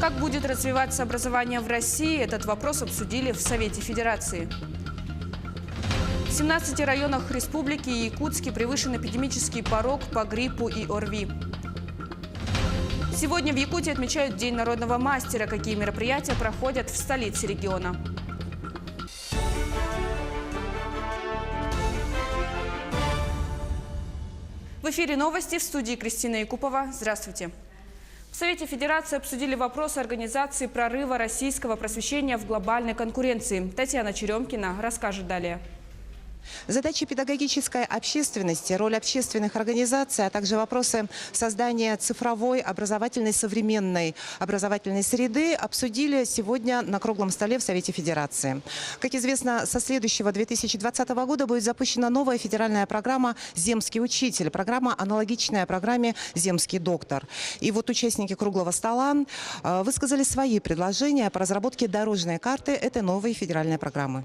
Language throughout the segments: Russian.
Как будет развиваться образование в России, этот вопрос обсудили в Совете Федерации. В 17 районах республики и Якутске превышен эпидемический порог по гриппу и ОРВИ. Сегодня в Якутии отмечают День народного мастера. Какие мероприятия проходят в столице региона? В эфире новости, в студии Кристина Якупова. Здравствуйте. В Совете Федерации обсудили вопрос организации прорыва российского просвещения в глобальной конкуренции. Татьяна Черемкина расскажет далее. Задачи педагогической общественности, роль общественных организаций, а также вопросы создания цифровой, образовательной, современной образовательной среды обсудили сегодня на круглом столе в Совете Федерации. Как известно, со следующего 2020 года будет запущена новая федеральная программа «Земский учитель». Программа аналогичная программе «Земский доктор». И вот участники круглого стола высказали свои предложения по разработке дорожной карты этой новой федеральной программы.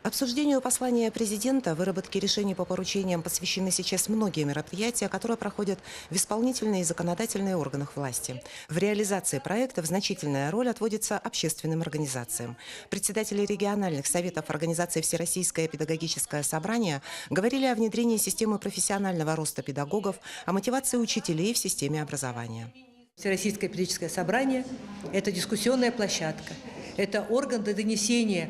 Обсуждению послания президента, выработке решений по поручениям посвящены сейчас многие мероприятия, которые проходят в исполнительные и законодательные органах власти. В реализации проектов значительная роль отводится общественным организациям. Председатели региональных советов организации «Всероссийское педагогическое собрание» говорили о внедрении системы профессионального роста педагогов, о мотивации учителей в системе образования. Всероссийское педагогическое собрание – это дискуссионная площадка, это орган для донесения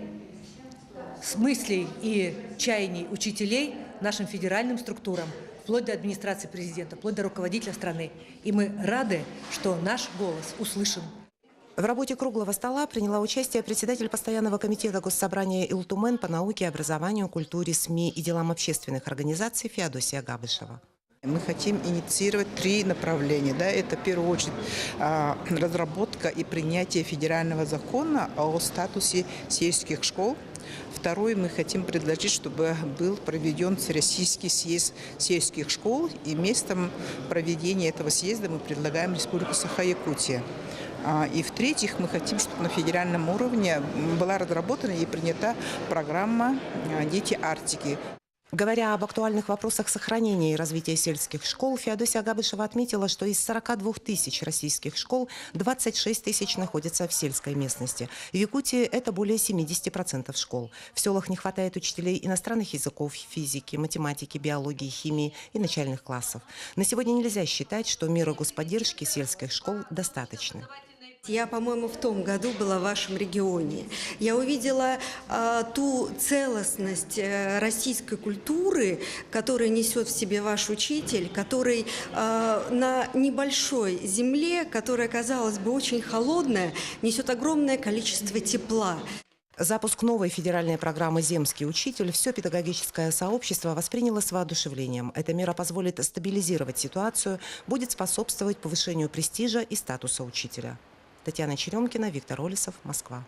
мыслей и чаяний учителей нашим федеральным структурам, вплоть до администрации президента, вплоть до руководителя страны. И мы рады, что наш голос услышан. В работе круглого стола приняла участие председатель постоянного комитета Госсобрания Илтумен по науке, образованию, культуре, СМИ и делам общественных организаций Феодосия Габышева. Мы хотим инициировать 3 направления. Это в первую очередь разработка и принятие федерального закона о статусе сельских школ. Второе, мы хотим предложить, чтобы был проведен Всероссийский съезд сельских школ. И местом проведения этого съезда мы предлагаем Республику Саха-Якутия. И в-третьих, мы хотим, чтобы на федеральном уровне была разработана и принята программа «Дети Арктики». Говоря об актуальных вопросах сохранения и развития сельских школ, Феодосия Габышева отметила, что из 42 тысяч российских школ 26 тысяч находятся в сельской местности. В Якутии это более 70% школ. В селах не хватает учителей иностранных языков, физики, математики, биологии, химии и начальных классов. На сегодня нельзя считать, что меры господдержки сельских школ достаточны. Я, по-моему, в том году была в вашем регионе. Я увидела ту целостность российской культуры, которую несет в себе ваш учитель, который на небольшой земле, которая, казалось бы, очень холодная, несет огромное количество тепла. Запуск новой федеральной программы «Земский учитель» все педагогическое сообщество восприняло с воодушевлением. Эта мера позволит стабилизировать ситуацию, будет способствовать повышению престижа и статуса учителя. Татьяна Черемкина, Виктор Олесов, Москва.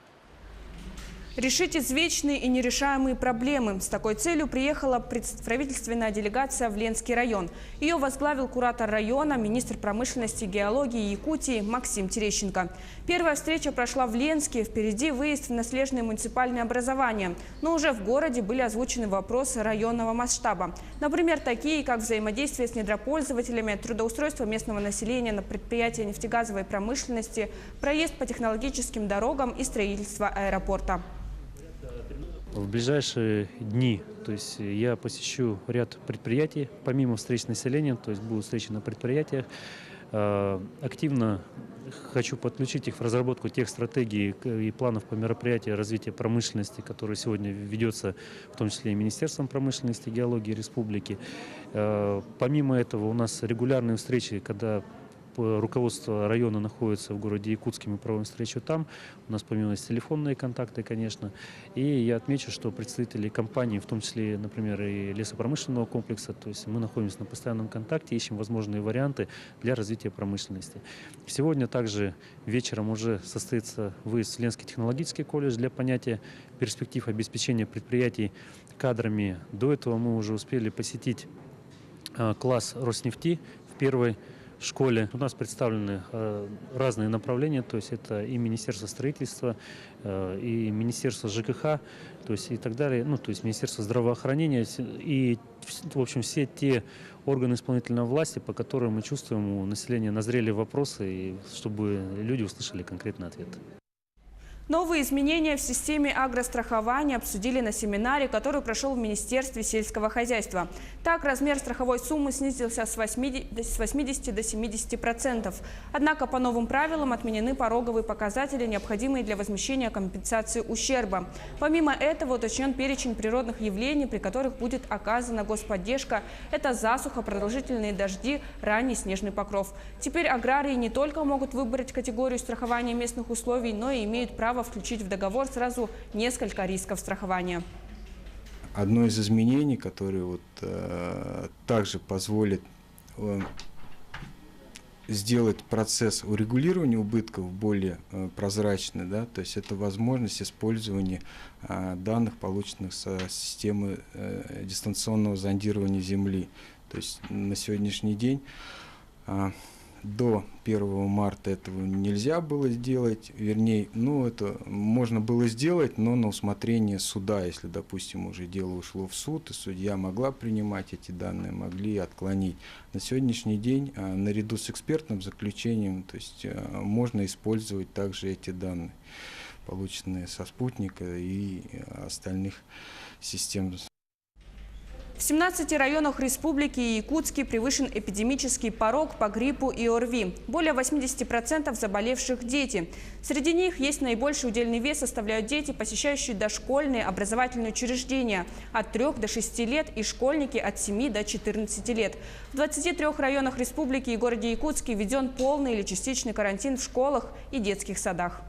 Решить извечные и нерешаемые проблемы. С такой целью приехала правительственная делегация в Ленский район. Ее возглавил куратор района, министр промышленности и геологии Якутии Максим Терещенко. Первая встреча прошла в Ленске. Впереди выезд в наследное муниципальное образование. Но уже в городе были озвучены вопросы районного масштаба. Например, такие, как взаимодействие с недропользователями, трудоустройство местного населения на предприятия нефтегазовой промышленности, проезд по технологическим дорогам и строительство аэропорта. В ближайшие дни, то есть я посещу ряд предприятий, помимо встреч с населением, то есть будут встречи на предприятиях. Активно хочу подключить их в разработку тех стратегий и планов по мероприятию развития промышленности, которые сегодня ведется, в том числе и Министерством промышленности и геологии республики. Помимо этого у нас регулярные встречи, когда руководство района находится в городе Якутске, мы проводим встречу там. У нас помимо есть телефонные контакты, конечно. И я отмечу, что представители компаний, в том числе, например, и лесопромышленного комплекса, то есть мы находимся на постоянном контакте, ищем возможные варианты для развития промышленности. Сегодня также вечером уже состоится выезд в Ленский технологический колледж для понятия перспектив обеспечения предприятий кадрами. До этого мы уже успели посетить класс Роснефти в первой школе. У нас представлены разные направления, то есть это и Министерство строительства, и Министерство ЖКХ, то есть и так далее, ну, то есть Министерство здравоохранения и, в общем, все те органы исполнительной власти, по которым мы чувствуем, у населения назрели вопросы, и чтобы люди услышали конкретный ответ. Новые изменения в системе агрострахования обсудили на семинаре, который прошел в Министерстве сельского хозяйства. Так, размер страховой суммы снизился с 80 до 70%. Однако по новым правилам отменены пороговые показатели, необходимые для возмещения компенсации ущерба. Помимо этого уточнен перечень природных явлений, при которых будет оказана господдержка. Это засуха, продолжительные дожди, ранний снежный покров. Теперь аграрии не только могут выбрать категорию страхования местных условий, но и имеют право включить в договор сразу несколько рисков страхования. Одно из изменений, которое также позволит сделать процесс урегулирования убытков более прозрачный, да, то есть это возможность использования данных, полученных со системы дистанционного зондирования Земли. То есть на сегодняшний день до 1 марта этого нельзя было сделать, вернее, это можно было сделать, но на усмотрение суда, если, допустим, уже дело ушло в суд, и судья могла принимать эти данные, могли отклонить. На сегодняшний день, наряду с экспертным заключением, то есть можно использовать также эти данные, полученные со спутника и остальных систем. В 17 районах республики и Якутске превышен эпидемический порог по гриппу и ОРВИ. Более 80% заболевших – дети. Среди них есть наибольший удельный вес составляют дети, посещающие дошкольные образовательные учреждения от 3 до 6 лет и школьники от 7 до 14 лет. В 23 районах республики и городе Якутске введен полный или частичный карантин в школах и детских садах.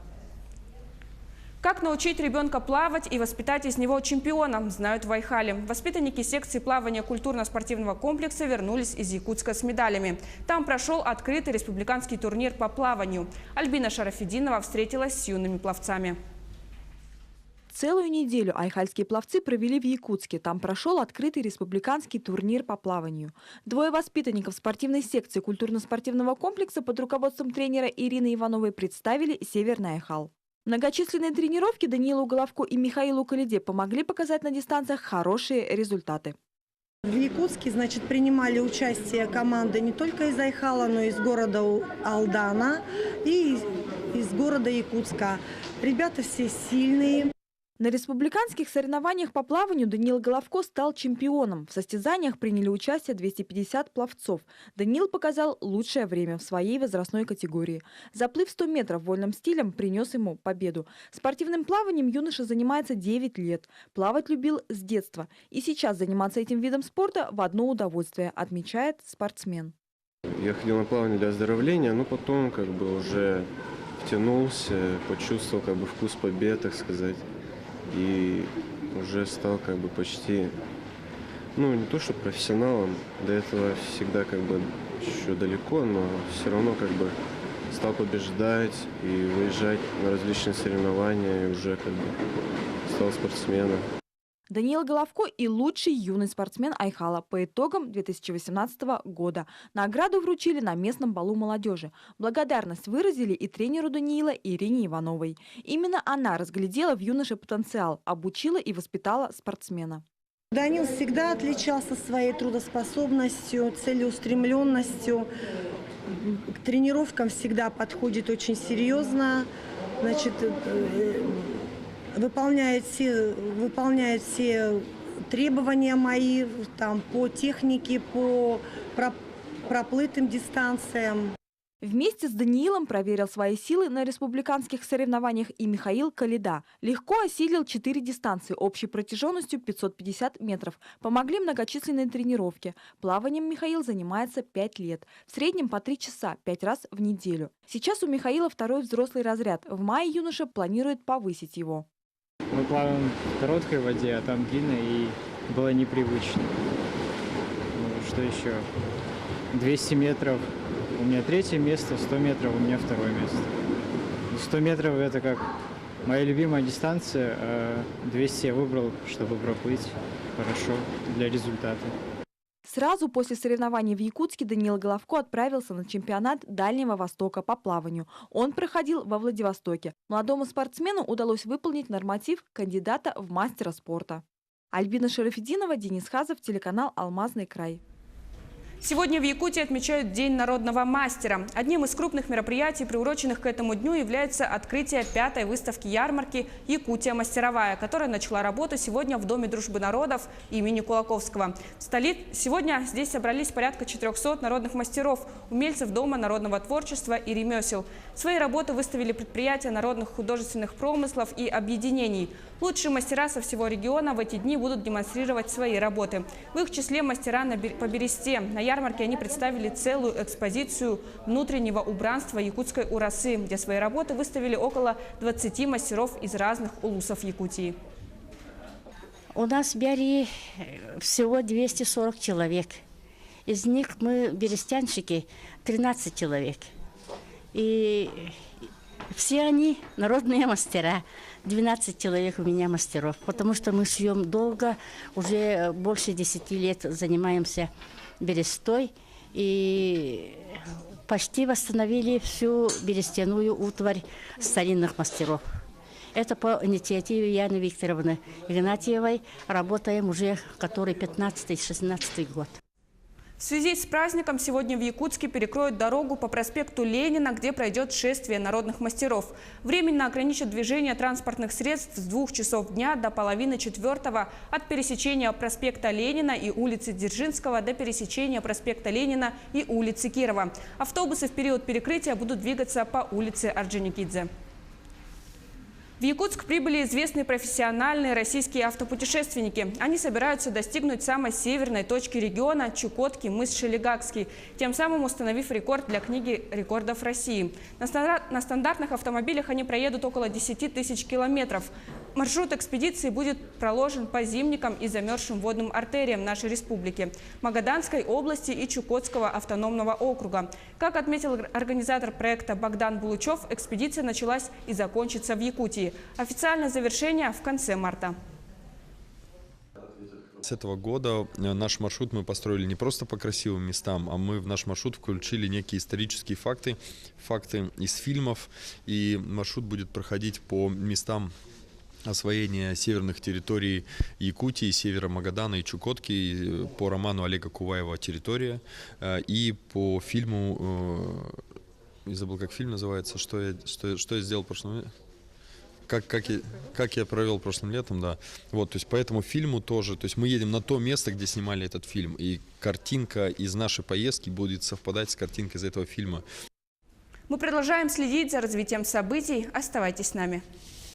Как научить ребенка плавать и воспитать из него чемпиона, знают в Айхале. Воспитанники секции плавания культурно-спортивного комплекса вернулись из Якутска с медалями. Там прошел открытый республиканский турнир по плаванию. Альбина Шарафединова встретилась с юными пловцами. Целую неделю айхальские пловцы провели в Якутске. Там прошел открытый республиканский турнир по плаванию. Двое воспитанников спортивной секции культурно-спортивного комплекса под руководством тренера Ирины Ивановой представили Северный Айхал. Многочисленные тренировки Даниилу Головко и Михаилу Калиде помогли показать на дистанциях хорошие результаты. В Якутске, принимали участие команды не только из Айхала, но и из города Алдана и из города Якутска. Ребята все сильные. На республиканских соревнованиях по плаванию Даниил Головко стал чемпионом. В состязаниях приняли участие 250 пловцов. Даниил показал лучшее время в своей возрастной категории. Заплыв 100 метров вольным стилем принес ему победу. Спортивным плаванием юноша занимается 9 лет. Плавать любил с детства. И сейчас заниматься этим видом спорта в одно удовольствие, отмечает спортсмен. Я ходил на плавание для оздоровления, но потом уже втянулся, почувствовал вкус победы, так сказать. И уже стал почти, не то что профессионалом, до этого всегда еще далеко, но все равно стал побеждать и выезжать на различные соревнования, и уже стал спортсменом. Даниил Головко и лучший юный спортсмен Айхала по итогам 2018 года. Награду вручили на местном балу молодежи. Благодарность выразили и тренеру Даниила Ирине Ивановой. Именно она разглядела в юноше потенциал, обучила и воспитала спортсмена. Даниил всегда отличался своей трудоспособностью, целеустремленностью. К тренировкам всегда подходит очень серьезно. Выполняет все требования мои по технике, по проплытым дистанциям. Вместе с Даниилом проверил свои силы на республиканских соревнованиях и Михаил Калида. Легко осилил 4 дистанции общей протяженностью 550 метров. Помогли многочисленные тренировки. Плаванием Михаил занимается 5 лет. В среднем по 3 часа, 5 раз в неделю. Сейчас у Михаила второй взрослый разряд. В мае юноша планирует повысить его. Мы плаваем в короткой воде, а там длинной, и было непривычно. Что еще? 200 метров у меня 3-е место, 100 метров у меня 2-е место. 100 метров это как моя любимая дистанция, а 200 я выбрал, чтобы проплыть хорошо для результата. Сразу после соревнований в Якутске Даниил Головко отправился на чемпионат Дальнего Востока по плаванию. Он проходил во Владивостоке. Молодому спортсмену удалось выполнить норматив кандидата в мастера спорта. Альбина Шарафеддинова, Денис Хазов, телеканал «Алмазный край». Сегодня в Якутии отмечают День народного мастера. Одним из крупных мероприятий, приуроченных к этому дню, является открытие 5-й выставки ярмарки «Якутия мастеровая», которая начала работу сегодня в Доме дружбы народов имени Кулаковского. Сегодня здесь собрались порядка 400 народных мастеров, умельцев Дома народного творчества и ремесел. Свои работы выставили предприятия народных художественных промыслов и объединений. Лучшие мастера со всего региона в эти дни будут демонстрировать свои работы. В их числе мастера по бересте. На ярмарке они представили целую экспозицию внутреннего убранства якутской урасы, где свои работы выставили около 20 мастеров из разных улусов Якутии. У нас в Бяре всего 240 человек. Из них мы, берестянщики, 13 человек. И все они народные мастера. 12 человек у меня мастеров, потому что мы шьем долго, уже больше 10 лет занимаемся берестой и почти восстановили всю берестяную утварь старинных мастеров. Это по инициативе Яны Викторовны Игнатьевой. Работаем уже который 15-16 год. В связи с праздником сегодня в Якутске перекроют дорогу по проспекту Ленина, где пройдет шествие народных мастеров. Временно ограничат движение транспортных средств с 2 часов дня до половины 4 от пересечения проспекта Ленина и улицы Дзержинского до пересечения проспекта Ленина и улицы Кирова. Автобусы в период перекрытия будут двигаться по улице Орджоникидзе. В Якутск прибыли известные профессиональные российские автопутешественники. Они собираются достигнуть самой северной точки региона – Чукотки, мыс Шелегакский, тем самым установив рекорд для книги рекордов России. На стандартных автомобилях они проедут около 10 тысяч километров. Маршрут экспедиции будет проложен по зимникам и замерзшим водным артериям нашей республики, Магаданской области и Чукотского автономного округа. Как отметил организатор проекта Богдан Булычев, экспедиция началась и закончится в Якутии. Официальное завершение в конце марта. С этого года наш маршрут мы построили не просто по красивым местам, а мы в наш маршрут включили некие исторические факты из фильмов. И маршрут будет проходить по местам освоения северных территорий Якутии, севера Магадана и Чукотки, по роману Олега Куваева «Территория» и по фильму, не забыл, как фильм называется, что я сделал в прошлом летом. Как я провел прошлым летом, да. Вот, то есть по этому фильму тоже, то есть мы едем на то место, где снимали этот фильм, и картинка из нашей поездки будет совпадать с картинкой из этого фильма. Мы продолжаем следить за развитием событий. Оставайтесь с нами.